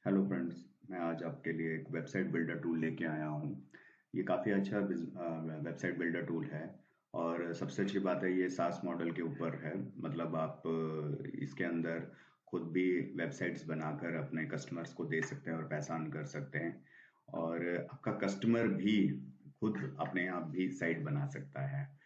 Hello friends, मैं आज आपके लिए एक वेबसाइट बिल्डर टूल लेके आया हूँ। ये काफ़ी अच्छा वेबसाइट बिल्डर टूल है। और सबसे अच्छी बात है, ये सास मॉडल के ऊपर है। मतलब आप इसके अंदर खुद भी वेबसाइट्स बनाकर अपने कस्टमर्स को दे सकते हैं और पैसा अर्न कर सकते हैं। और आपका कस्टमर भी खुद अपने आप भी साइट बना सकता है।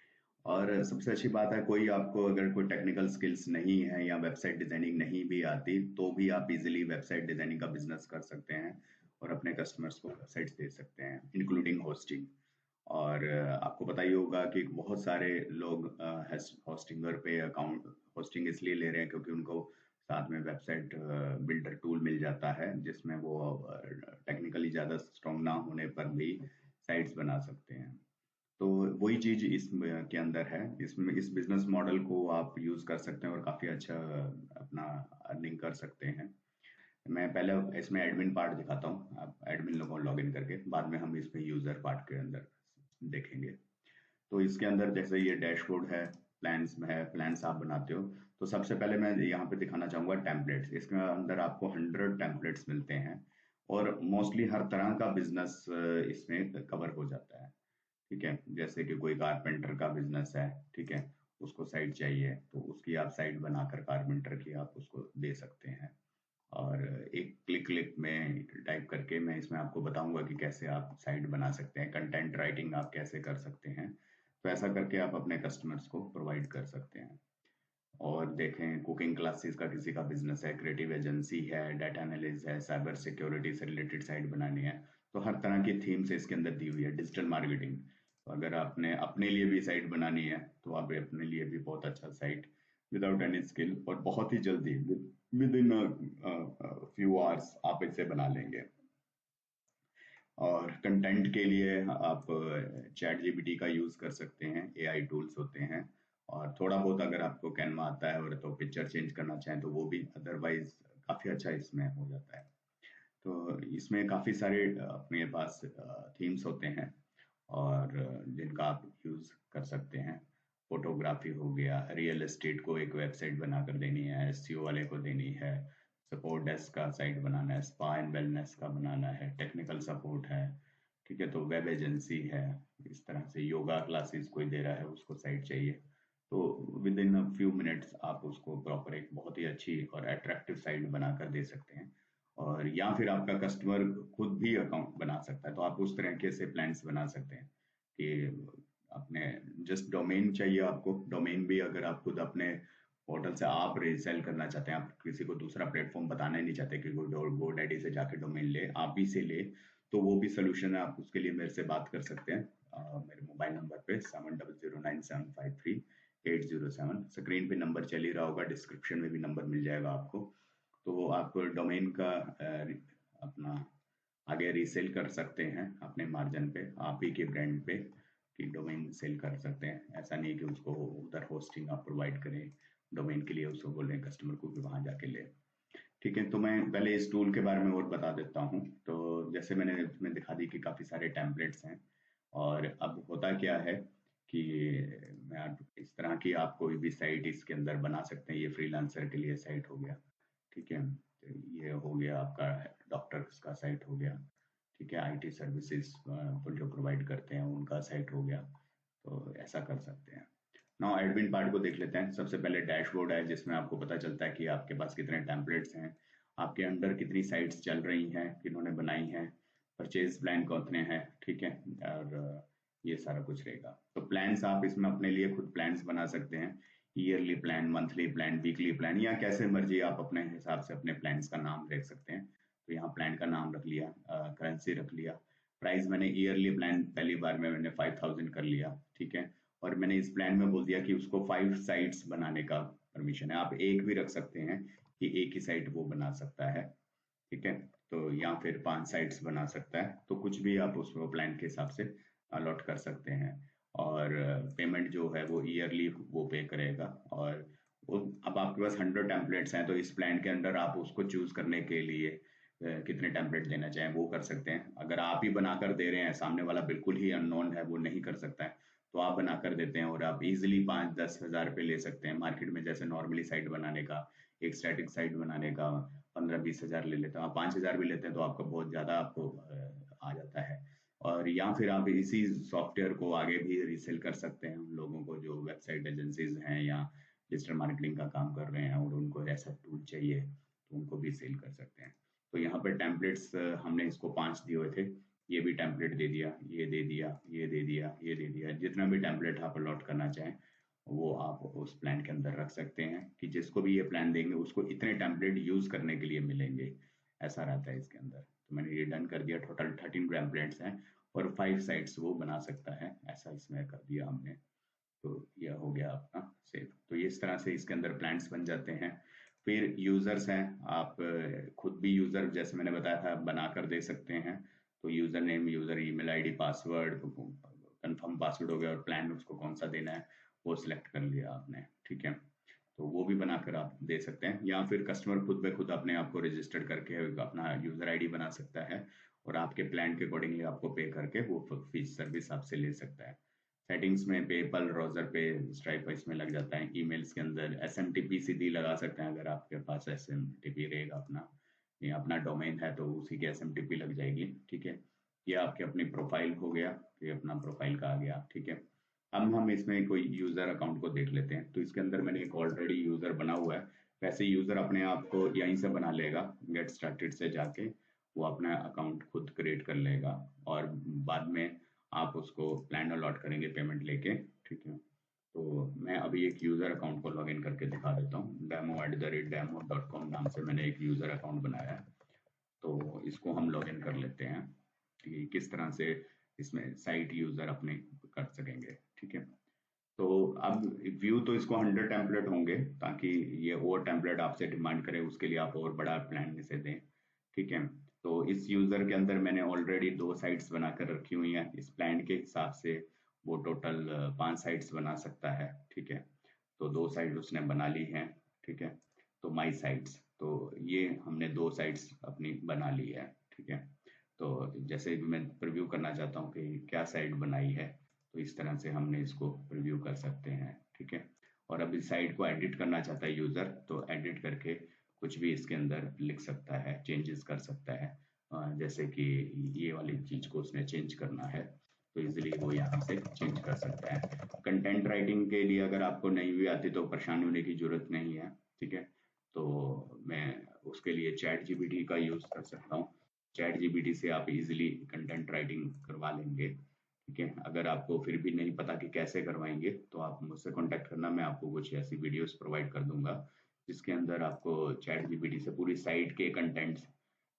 और सबसे अच्छी बात है, कोई आपको अगर कोई टेक्निकल स्किल्स नहीं है या वेबसाइट डिजाइनिंग नहीं भी आती तो भी आप इजीली वेबसाइट डिजाइनिंग का बिजनेस कर सकते हैं और अपने कस्टमर्स को वेबसाइट्स दे सकते हैं, इंक्लूडिंग होस्टिंग। और आपको पता ही होगा कि बहुत सारे लोग होस्टिंगर पे अकाउंट होस्टिंग इसलिए ले रहे हैं क्योंकि उनको साथ में वेबसाइट बिल्डर टूल मिल जाता है, जिसमें वो टेक्निकली ज़्यादा स्ट्रॉन्ग ना होने पर भी साइट्स बना सकते हैं। तो वही चीज इस के अंदर है। इसमें इस बिजनेस मॉडल को आप यूज कर सकते हैं और काफी अच्छा अपना अर्निंग कर सकते हैं। मैं पहले इसमें एडमिन पार्ट दिखाता हूँ, आप एडमिन लोगों को लॉग इन करके बाद में हम इसमें यूजर पार्ट के अंदर देखेंगे। तो इसके अंदर जैसे ये डैशबोर्ड है, प्लान्स में है, प्लान्स आप बनाते हो। तो सबसे पहले मैं यहाँ पे दिखाना चाहूंगा टेम्पलेट्स। इसके अंदर आपको 100 टेम्पलेट्स मिलते हैं और मोस्टली हर तरह का बिजनेस इसमें कवर हो जाता है। ठीक है, जैसे कि कोई कारपेंटर का बिजनेस है, ठीक है, उसको साइट चाहिए तो उसकी आप साइट बनाकर कारपेंटर की आप उसको दे सकते हैं। और एक क्लिक में टाइप करके मैं इसमें आपको बताऊंगा कि कैसे आप साइट बना सकते हैं, कंटेंट राइटिंग आप कैसे कर सकते हैं। तो ऐसा करके आप अपने कस्टमर्स को प्रोवाइड कर सकते हैं। और देखें, कुकिंग क्लासेस का किसी का बिजनेस है, क्रिएटिव एजेंसी है, डाटा एनालिस्ट है, साइबर सिक्योरिटी से रिलेटेड साइट बनानी है। तो हर तरह की थीम्स इसके अंदर दी हुई है। डिजिटल मार्केटिंग, तो अगर आपने अपने लिए भी साइट बनानी है तो आप अपने लिए भी बहुत अच्छा साइट विदाउट एनी स्किल और बहुत ही जल्दी विद इन फ्यू आवर्स आप इसे बना लेंगे। और कंटेंट के लिए आप चैट जीपीटी का यूज कर सकते हैं, एआई टूल्स होते हैं। और थोड़ा बहुत अगर आपको कैनवा आता है और तो पिक्चर चेंज करना चाहें तो वो भी, अदरवाइज काफी अच्छा इसमें हो जाता है। तो इसमें काफी सारे अपने पास थीम्स होते हैं और जिनका आप यूज कर सकते हैं। फोटोग्राफी हो गया, रियल एस्टेट को एक वेबसाइट बनाकर देनी है, एसईओ वाले को देनी है, सपोर्ट डेस्क का साइट बनाना है, स्पा एंड वेलनेस का बनाना है, टेक्निकल सपोर्ट है, ठीक है, तो वेब एजेंसी है। इस तरह से योगा क्लासेस कोई दे रहा है, उसको साइट चाहिए। तो with in a few minutes आप उसको प्रॉपर एक बहुत ही अच्छी और अट्रैक्टिव साइट बनाकर दे सकते हैं। और या फिर आपका कस्टमर खुद भी अकाउंट बना सकता है, तो आप उस तरह के से प्लान्स बना सकते हैं कि अपने जस्ट डोमेन चाहिए आपको। डोमेन भी अगर आप खुद अपने पोर्टल से आप रीसेल करना चाहते हैं, आप किसी को दूसरा प्लेटफॉर्म बताना ही नहीं चाहते कि GoDaddy से जाके डोमेन ले, आप ही से ले, तो वो भी सोल्यूशन है। आप उसके लिए मेरे से बात कर सकते हैं मेरे मोबाइल नंबर पे 7009753807। स्क्रीन पे नंबर चल ही रहा होगा, डिस्क्रिप्शन में भी नंबर मिल जाएगा आपको। तो आप डोमेन का अपना आगे रीसेल कर सकते हैं अपने मार्जिन पे, आप ही के ब्रांड पे, कि डोमेन सेल कर सकते हैं। ऐसा नहीं कि उसको उधर होस्टिंग आप प्रोवाइड करें डोमेन के लिए, उसको बोल रहे हैं कस्टमर को कि वहां जाके ले। ठीक है, तो मैं पहले इस टूल के बारे में और बता देता हूँ। तो जैसे मैंने इसमें दिखा दी कि काफी सारे टेम्पलेट्स हैं। और अब होता क्या है कि मैं इस तरह की आप कोई भी साइट इसके अंदर बना सकते हैं। ये फ्रीलांसर के लिए साइट हो गया, ठीक है, तो ये हो गया आपका डॉक्टर्स का साइट हो गया, ठीक है, आईटी सर्विसेज जो प्रोवाइड करते हैं उनका साइट हो गया। तो ऐसा कर सकते हैं। नाउ एडमिन पार्ट को देख लेते हैं। सबसे पहले डैशबोर्ड है जिसमें आपको पता चलता है कि आपके पास कितने टेम्पलेट्स हैं, आपके अंडर कितनी साइट्स चल रही हैं, किन्होंने बनाई हैं, परचेज प्लान कितने हैं, ठीक है। और ये सारा कुछ रहेगा। तो प्लान्स आप इसमें अपने लिए खुद प्लान्स बना सकते हैं, yearly plan, monthly plan, weekly plan, या कैसे मर्जी आप अपने हिसाब से अपने प्लान्स का नाम रख सकते हैं। तो यहाँ प्लान का नाम रख लिया, करेंसी रख लिया, प्राइस मैंने ईयरली प्लान पहली बार में मैंने 5000 कर लिया, ठीक है। और मैंने इस प्लान में बोल दिया कि उसको 5 साइट्स बनाने का परमिशन है। आप एक भी रख सकते हैं कि एक ही साइट वो बना सकता है, ठीक है। तो या फिर 5 साइट्स बना सकता है, तो कुछ भी आप उसको प्लान के हिसाब से अलॉट कर सकते हैं। और पेमेंट जो है वो ईयरली वो पे करेगा। और अब आपके पास 100 टेम्पलेट्स हैं, तो इस प्लान के अंडर आप उसको चूज करने के लिए कितने टेम्पलेट देना चाहें वो कर सकते हैं। अगर आप ही बनाकर दे रहे हैं, सामने वाला बिल्कुल ही अननोन है, वो नहीं कर सकता है, तो आप बनाकर देते हैं और आप इजिली 5-10 हजार पे ले सकते हैं। मार्केट में जैसे नॉर्मली साइट बनाने का, एक स्टैटिक साइट बनाने का 15-20 हज़ार ले लेते हैं, आप 5 हज़ार भी लेते हैं तो आपका बहुत ज़्यादा आपको आ जाता है। और या फिर आप इसी सॉफ्टवेयर को आगे भी रीसेल कर सकते हैं उन लोगों को जो वेबसाइट एजेंसीज हैं या डिजिटल मार्केटिंग का काम कर रहे हैं और उनको ऐसा टूल चाहिए तो उनको भी सेल कर सकते हैं। तो यहाँ पर टेम्पलेट्स हमने इसको 5 दिए हुए थे, ये भी टेम्पलेट दे दिया, ये दे दिया, ये दे दिया, ये दे दिया। जितना भी टेम्पलेट आप अलॉट करना चाहें वो आप उस प्लान के अंदर रख सकते हैं कि जिसको भी ये प्लान देंगे उसको इतने टेम्पलेट यूज करने के लिए मिलेंगे, ऐसा रहता है इसके अंदर। तो मैंने ये डन कर दिया, टोटल 13 टेम्पलेट्स हैं और 5 साइट्स वो बना सकता है, ऐसा इसमें कर दिया हमने। तो यह हो गया अपना सेव। तो इस तरह से इसके अंदर प्लान्स बन जाते हैं। फिर यूजर्स हैं, आप खुद भी यूजर जैसे मैंने बताया था बना कर दे सकते हैं। तो user name, user email ID, password, confirm password हो गया और प्लान उसको कौन सा देना है वो सिलेक्ट कर लिया आपने, ठीक है। तो वो भी बनाकर आप दे सकते हैं या फिर कस्टमर खुद ब खुद अपने आप को रजिस्टर्ड करके अपना यूजर आईडी बना सकता है और आपके प्लान के अकॉर्डिंगली आपको पे करके वो फीस सर्विस आपसे ले सकता है। सेटिंग्स में पेपल, ब्राउजर पे, स्ट्राइप इसमें लग जाता है। ईमेल्स के अंदर एसएमटीपी सीधी लगा सकते हैं अगर आपके पास एसएमटीपी रहेगा अपना, या अपना डोमेन है तो उसी की एसएमटीपी लग जाएगी, ठीक है। ये आपके अपनी प्रोफाइल हो गया, ये अपना प्रोफाइल का आ गया, ठीक है। अब हम इसमें कोई यूजर अकाउंट को देख लेते हैं। तो इसके अंदर मैंने एक ऑलरेडी यूजर बना हुआ है, वैसे यूजर अपने आप को यहीं से बना लेगा, गेट स्टार्टेड से जाके वो अपना अकाउंट खुद क्रिएट कर लेगा और बाद में आप उसको प्लान अलॉट करेंगे पेमेंट लेके, ठीक है। तो मैं अभी एक यूजर अकाउंट को लॉगिन करके दिखा देता हूँ। demo@demo.com नाम से मैंने एक यूजर अकाउंट बनाया है, तो इसको हम लॉगिन कर लेते हैं कि किस तरह से इसमें साइट यूजर अपने कर सकेंगे, ठीक है। तो अब व्यू तो इसको 100 टेम्पलेट होंगे, ताकि ये और टेम्पलेट आपसे डिमांड करे उसके लिए आप और बड़ा प्लान से दें, ठीक है। तो इस यूजर के अंदर मैंने ऑलरेडी 2 साइट्स बनाकर रखी हुई हैं, इस प्लान के हिसाब से वो टोटल 5 साइट्स बना सकता है, ठीक है। तो 2 साइट उसने बना ली हैं, ठीक है। तो माई साइट्स, तो ये हमने 2 साइट्स अपनी बना ली है, ठीक है। तो जैसे मैं प्रीव्यू करना चाहता हूँ कि क्या साइट बनाई है, तो इस तरह से हमने इसको प्रीव्यू कर सकते हैं, ठीक है। और अब इस साइट को एडिट करना चाहता है यूजर, तो एडिट करके कुछ भी इसके अंदर लिख सकता है, चेंजेस कर सकता है। जैसे कि ये वाली चीज को उसने चेंज करना है तो इजीली वो यहाँ से चेंज कर सकता है। कंटेंट राइटिंग के लिए अगर आपको नहीं भी आती तो परेशानी होने की जरूरत नहीं है, ठीक है। तो मैं उसके लिए चैट जीपीटी का यूज कर सकता हूँ। चैट जीपीटी से आप इजीली कंटेंट राइटिंग करवा लेंगे, ठीक है। अगर आपको फिर भी नहीं पता कि कैसे करवाएंगे तो आप मुझसे कांटेक्ट करना, मैं आपको कुछ ऐसी वीडियोस प्रोवाइड कर दूंगा जिसके अंदर आपको चैट जीपीटी से पूरी साइट के कंटेंट्स,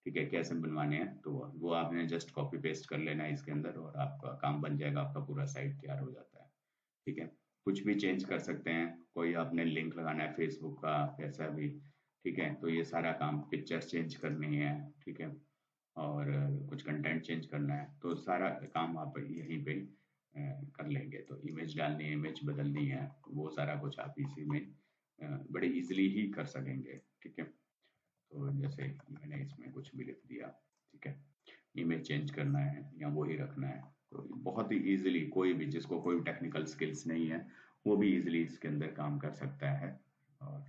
ठीक है, कैसे बनवाने हैं तो वो आपने जस्ट कॉपी पेस्ट कर लेना है इसके अंदर और आपका काम बन जाएगा, आपका पूरा साइट तैयार हो जाता है, ठीक है। कुछ भी चेंज कर सकते हैं, कोई आपने लिंक लगाना है फेसबुक का कैसा भी, ठीक है। तो ये सारा काम, पिक्चर्स चेंज करनी है, ठीक है, और कुछ कंटेंट चेंज करना है तो सारा काम आप यहीं पे कर लेंगे। तो इमेज डालनी है, इमेज बदलनी है, वो सारा कुछ आप इसी में बड़े इजीली ही कर सकेंगे, ठीक है। तो जैसे मैंने इसमें कुछ भी लिख दिया, ठीक है, इमेज चेंज करना है या वो ही रखना है, तो बहुत ही इजीली कोई भी जिसको कोई टेक्निकल स्किल्स नहीं है वो भी इजीली इसके अंदर काम कर सकता है। और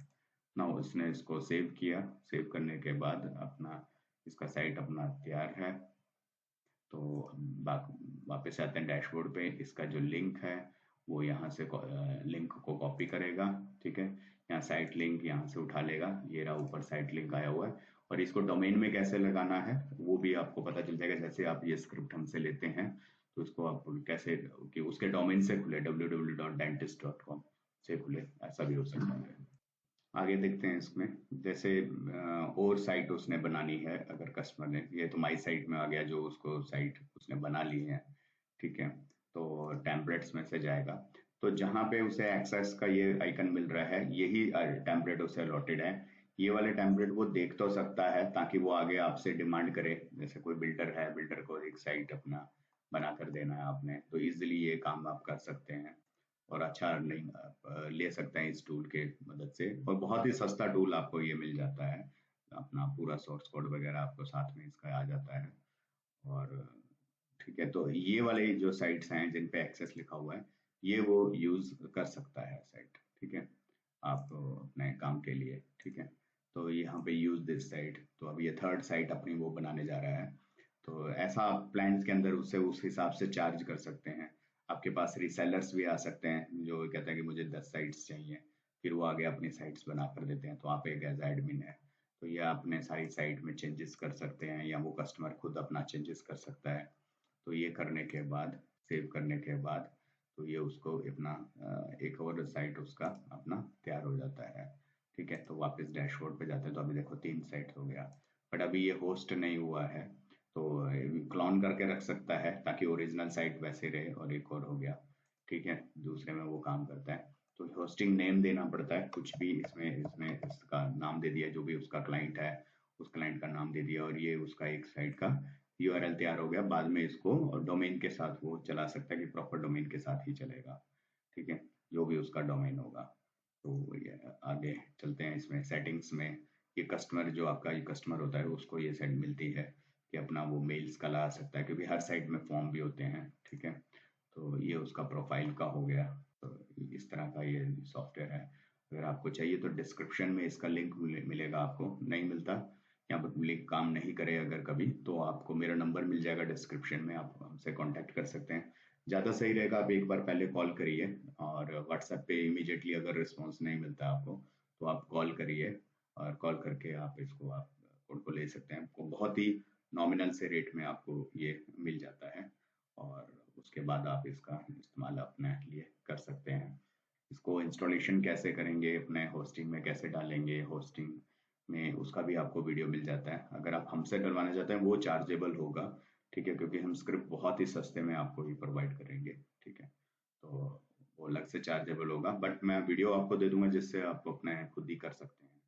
ना उसने इसको सेव किया, सेव करने के बाद अपना इसका साइट अपना तैयार है। तो वापस आते हैं डैशबोर्ड पे, इसका जो लिंक है वो यहाँ से लिंक को कॉपी करेगा, ठीक है। यहाँ साइट लिंक यहाँ से उठा लेगा, ये रहा ऊपर साइट लिंक आया हुआ है। और इसको डोमेन में कैसे लगाना है वो भी आपको पता चल जाएगा, जैसे आप ये स्क्रिप्ट हमसे लेते हैं तो उसको आप कैसे कि उसके डोमेन से खुले, www.dentist.com से खुले, ऐसा भी हो सकता है। आगे देखते हैं इसमें, जैसे और साइट उसने बनानी है अगर कस्टमर ने, ये तो माई साइट में आ गया जो उसको साइट उसने बना ली है, ठीक है। तो टेम्पलेट्स में से जाएगा, तो जहाँ पे उसे एक्सेस का ये आइकन मिल रहा है यही टेम्पलेट उसे अलॉटेड है। ये वाले टेम्पलेट वो देख तो सकता है ताकि वो आगे आपसे डिमांड करे, जैसे कोई बिल्डर है, बिल्डर को एक साइट अपना बना कर देना है आपने, तो इजिली ये काम आप कर सकते हैं और अच्छा अर्निंग ले सकते हैं इस टूल के मदद से। और बहुत ही सस्ता टूल आपको ये मिल जाता है, अपना पूरा सोर्स कोड वगैरह आपको साथ में इसका आ जाता है। और ठीक है, तो ये वाले जो साइट्स हैं जिन पे एक्सेस लिखा हुआ है ये वो यूज कर सकता है साइट, ठीक है, आप अपने काम के लिए, ठीक है। तो यहाँ पे यूज दिस साइट, तो अब ये थर्ड साइट अपनी वो बनाने जा रहा है। तो ऐसा आप प्लान्स के अंदर उससे उस हिसाब से चार्ज कर सकते हैं। आपके पास रीसेलर्स भी आ सकते हैं जो कहते हैं कि मुझे 10 साइट्स चाहिए, फिर वो आगे अपनी साइट्स बना कर देते हैं, तो आप एक एज एडमिन है, तो ये अपने सारी साइट में चेंजेस कर सकते हैं, या वो कस्टमर खुद अपना चेंजेस कर सकता है। तो ये करने के बाद, सेव करने के बाद, तो ये उसको अपना एक और साइट उसका अपना तैयार हो जाता है। ठीक है, तो वापस डैशबोर्ड पे जाते हैं, तो अभी देखो 3 साइट हो गया, बट अभी ये होस्ट नहीं हुआ है, तो क्लोन करके रख सकता है ताकि ओरिजिनल साइट वैसे रहे, और एक और हो गया। ठीक है, दूसरे में वो काम करता है। तो होस्टिंग नेम देना पड़ता है, कुछ भी इसमें इसमें इसका नाम दे दिया, जो भी उसका क्लाइंट है उस क्लाइंट का नाम दे दिया, और ये उसका एक साइट का यूआरएल तैयार हो गया। बाद में इसको डोमेन के साथ वो चला सकता है कि प्रॉपर डोमेन के साथ ही चलेगा। ठीक है, जो भी उसका डोमेन होगा। तो ये आगे चलते हैं इसमें सेटिंग्स में। ये कस्टमर, जो आपका ये कस्टमर होता है, उसको ये सेट मिलती है कि अपना वो मेल्स का ला सकता है, क्योंकि हर साइट में फॉर्म भी होते हैं। ठीक है, तो ये उसका प्रोफाइल का हो गया। तो इस तरह का ये सॉफ्टवेयर है। अगर आपको चाहिए तो डिस्क्रिप्शन में इसका लिंक मिलेगा, आपको नहीं मिलता, यहाँ पर लिंक काम नहीं करे अगर कभी, तो आपको मेरा नंबर मिल जाएगा डिस्क्रिप्शन में, आप हमसे कांटेक्ट कर सकते हैं। ज़्यादा सही रहेगा आप एक बार पहले कॉल करिए, और व्हाट्सएप पे इमीडिएटली अगर रिस्पॉन्स नहीं मिलता आपको, तो आप कॉल करिए, और कॉल करके आप इसको आप कोड को ले सकते हैं। आपको बहुत ही नॉमिनल से रेट में आपको ये मिल जाता है, और उसके बाद आप इसका इस्तेमाल अपने लिए कर सकते हैं। इसको इंस्टॉलेशन कैसे करेंगे, अपने होस्टिंग में कैसे डालेंगे, होस्टिंग में उसका भी आपको वीडियो मिल जाता है। अगर आप हमसे डलवाना चाहते हैं वो चार्जेबल होगा। ठीक है, क्योंकि हम स्क्रिप्ट बहुत ही सस्ते में आपको ही प्रोवाइड करेंगे। ठीक है, तो वो अलग से चार्जेबल होगा, बट मैं वीडियो आपको दे दूंगा जिससे आप अपने खुद ही कर सकते हैं।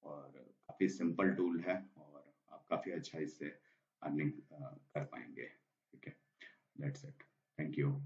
और काफ़ी सिंपल टूल है, और आप काफ़ी अच्छा इससे अर्निंग कर पाएंगे। ठीक है, दैट्स इट। Thank you.